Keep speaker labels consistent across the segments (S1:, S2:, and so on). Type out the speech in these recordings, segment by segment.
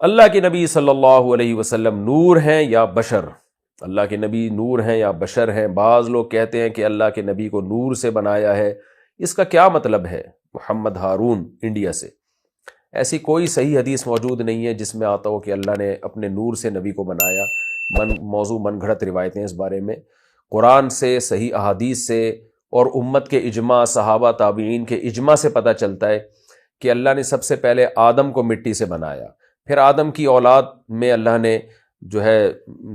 S1: اللہ کے نبی صلی اللہ علیہ وسلم نور ہیں یا بشر؟ اللہ کے نبی نور ہیں یا بشر ہیں؟ بعض لوگ کہتے ہیں کہ اللہ کے نبی کو نور سے بنایا ہے، اس کا کیا مطلب ہے؟ محمد ہارون انڈیا سے۔ ایسی کوئی صحیح حدیث موجود نہیں ہے جس میں آتا ہو کہ اللہ نے اپنے نور سے نبی کو بنایا۔ موضوع من گھڑت روایتیں اس بارے میں، قرآن سے، صحیح احادیث سے اور امت کے اجماع، صحابہ تابعین کے اجماع سے پتہ چلتا ہے کہ اللہ نے سب سے پہلے آدم کو مٹی سے بنایا، پھر آدم کی اولاد میں اللہ نے جو ہے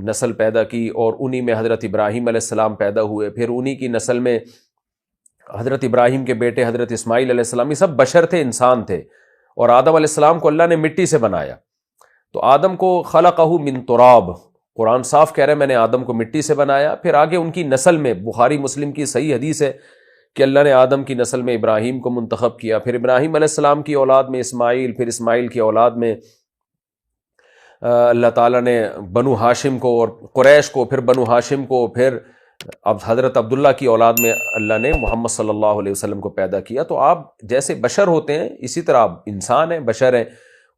S1: نسل پیدا کی اور انہی میں حضرت ابراہیم علیہ السلام پیدا ہوئے، پھر انہی کی نسل میں حضرت ابراہیم کے بیٹے حضرت اسماعیل علیہ السلام، یہ سب بشر تھے، انسان تھے، اور آدم علیہ السلام کو اللہ نے مٹی سے بنایا۔ تو آدم کو خلقہ من تراب، قرآن صاف کہہ رہے ہیں میں نے آدم کو مٹی سے بنایا۔ پھر آگے ان کی نسل میں بخاری مسلم کی صحیح حدیث ہے کہ اللہ نے آدم کی نسل میں ابراہیم کو منتخب کیا، پھر ابراہیم علیہ السلام کی اولاد میں اسماعیل، پھر اسماعیل کی اولاد میں اللہ تعالیٰ نے بنو ہاشم کو اور قریش کو، پھر بنو ہاشم کو، پھر اب حضرت عبداللہ کی اولاد میں اللہ نے محمد صلی اللہ علیہ وسلم کو پیدا کیا۔ تو آپ جیسے بشر ہوتے ہیں اسی طرح آپ انسان ہیں، بشر ہیں،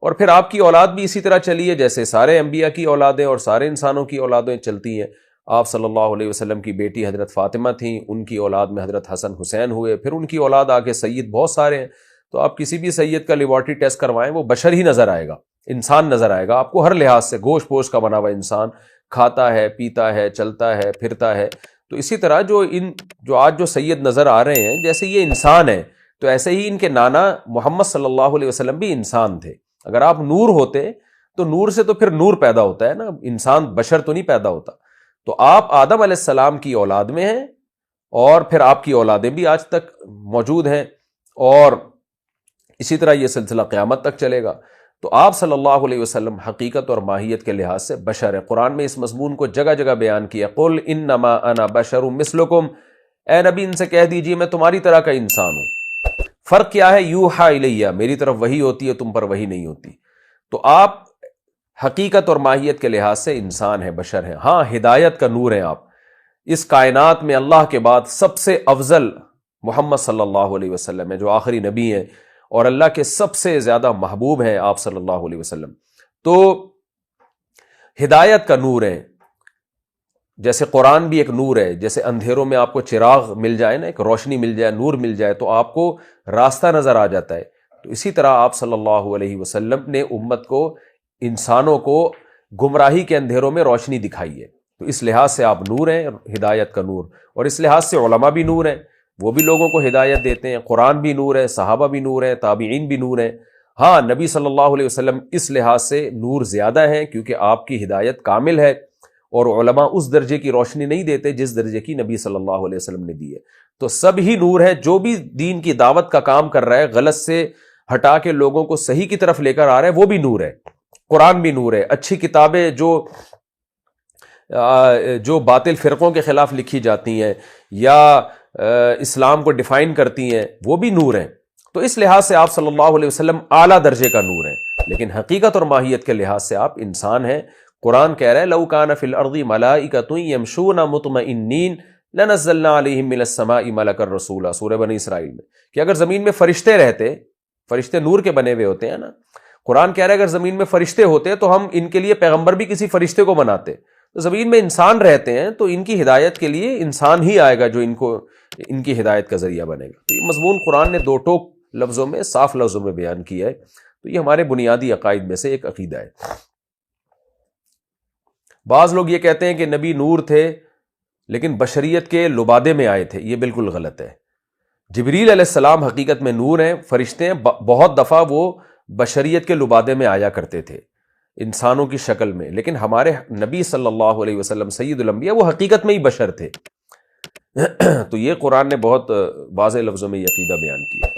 S1: اور پھر آپ کی اولاد بھی اسی طرح چلی ہے جیسے سارے انبیاء کی اولادیں اور سارے انسانوں کی اولادیں چلتی ہیں۔ آپ صلی اللہ علیہ وسلم کی بیٹی حضرت فاطمہ تھیں، ان کی اولاد میں حضرت حسن حسین ہوئے، پھر ان کی اولاد آگے سید بہت سارے ہیں۔ تو آپ کسی بھی سید کا لیبارٹری ٹیسٹ کروائیں وہ بشر ہی نظر آئے گا، انسان نظر آئے گا آپ کو ہر لحاظ سے، گوشت پوشت کا بنا ہوا انسان، کھاتا ہے، پیتا ہے، چلتا ہے، پھرتا ہے۔ تو اسی طرح جو آج جو سید نظر آ رہے ہیں جیسے یہ انسان ہے، تو ایسے ہی ان کے نانا محمد صلی اللہ علیہ وسلم بھی انسان تھے۔ اگر آپ نور ہوتے تو نور سے تو پھر نور پیدا ہوتا ہے نا، انسان بشر تو نہیں پیدا ہوتا۔ تو آپ آدم علیہ السلام کی اولاد میں ہیں اور پھر آپ کی اولادیں بھی آج تک موجود ہیں، اور اسی طرح یہ سلسلہ قیامت تک چلے گا۔ تو آپ صلی اللہ علیہ وسلم حقیقت اور ماہیت کے لحاظ سے بشر ہے۔ قرآن میں اس مضمون کو جگہ جگہ بیان کیا، قل انما انا بشر مثلکم، اے نبی ان سے کہہ دیجئے میں تمہاری طرح کا انسان ہوں۔ فرق کیا ہے؟ یوحا الیہ، میری طرف وحی ہوتی ہے، تم پر وحی نہیں ہوتی۔ تو آپ حقیقت اور ماہیت کے لحاظ سے انسان ہیں، بشر ہیں۔ ہاں ہدایت کا نور ہیں آپ۔ اس کائنات میں اللہ کے بعد سب سے افضل محمد صلی اللہ علیہ وسلم ہے جو آخری نبی ہیں، اور اللہ کے سب سے زیادہ محبوب ہیں آپ صلی اللہ علیہ وسلم۔ تو ہدایت کا نور ہے، جیسے قرآن بھی ایک نور ہے، جیسے اندھیروں میں آپ کو چراغ مل جائے نا، ایک روشنی مل جائے، نور مل جائے تو آپ کو راستہ نظر آ جاتا ہے۔ تو اسی طرح آپ صلی اللہ علیہ وسلم نے امت کو، انسانوں کو گمراہی کے اندھیروں میں روشنی دکھائی ہے۔ تو اس لحاظ سے آپ نور ہیں، ہدایت کا نور، اور اس لحاظ سے علماء بھی نور ہیں، وہ بھی لوگوں کو ہدایت دیتے ہیں۔ قرآن بھی نور ہے، صحابہ بھی نور ہیں، تابعین بھی نور ہیں۔ ہاں نبی صلی اللہ علیہ وسلم اس لحاظ سے نور زیادہ ہیں کیونکہ آپ کی ہدایت کامل ہے، اور علماء اس درجے کی روشنی نہیں دیتے جس درجے کی نبی صلی اللہ علیہ وسلم نے دی ہے۔ تو سب ہی نور ہے، جو بھی دین کی دعوت کا کام کر رہا ہے، غلط سے ہٹا کے لوگوں کو صحیح کی طرف لے کر آ رہا ہے، وہ بھی نور ہے۔ قرآن بھی نور ہے، اچھی کتابیں جو باطل فرقوں کے خلاف لکھی جاتی ہیں یا اسلام کو ڈیفائن کرتی ہیں وہ بھی نور ہیں۔ تو اس لحاظ سے آپ صلی اللہ علیہ وسلم اعلیٰ درجے کا نور ہیں، لیکن حقیقت اور ماہیت کے لحاظ سے آپ انسان ہیں۔ قرآن کہہ رہا ہے لو کان فی الارض ملائکۃ یمشون مطمئنین لنزلنا علیہم من السماء ملکا رسولا، سورہ بنی اسرائیل میں، کہ اگر زمین میں فرشتے رہتے، فرشتے نور کے بنے ہوئے ہوتے ہیں نا، قرآن کہہ رہا ہے اگر زمین میں فرشتے ہوتے تو ہم ان کے لیے پیغمبر بھی کسی فرشتے کو بناتے۔ تو زمین میں انسان رہتے ہیں تو ان کی ہدایت کے لیے انسان ہی آئے گا جو ان کی ہدایت کا ذریعہ بنے گا۔ تو یہ مضمون قرآن نے دو ٹوک لفظوں میں، صاف لفظوں میں بیان کیا ہے۔ تو یہ ہمارے بنیادی عقائد میں سے ایک عقیدہ ہے۔ بعض لوگ یہ کہتے ہیں کہ نبی نور تھے لیکن بشریت کے لبادے میں آئے تھے، یہ بالکل غلط ہے۔ جبریل علیہ السلام حقیقت میں نور ہیں، فرشتے ہیں، بہت دفعہ وہ بشریت کے لبادے میں آیا کرتے تھے انسانوں کی شکل میں، لیکن ہمارے نبی صلی اللہ علیہ وسلم سید الانبیاء وہ حقیقت میں ہی بشر تھے۔ تو یہ قرآن نے بہت واضح لفظوں میں یہ عقیدہ بیان کیا۔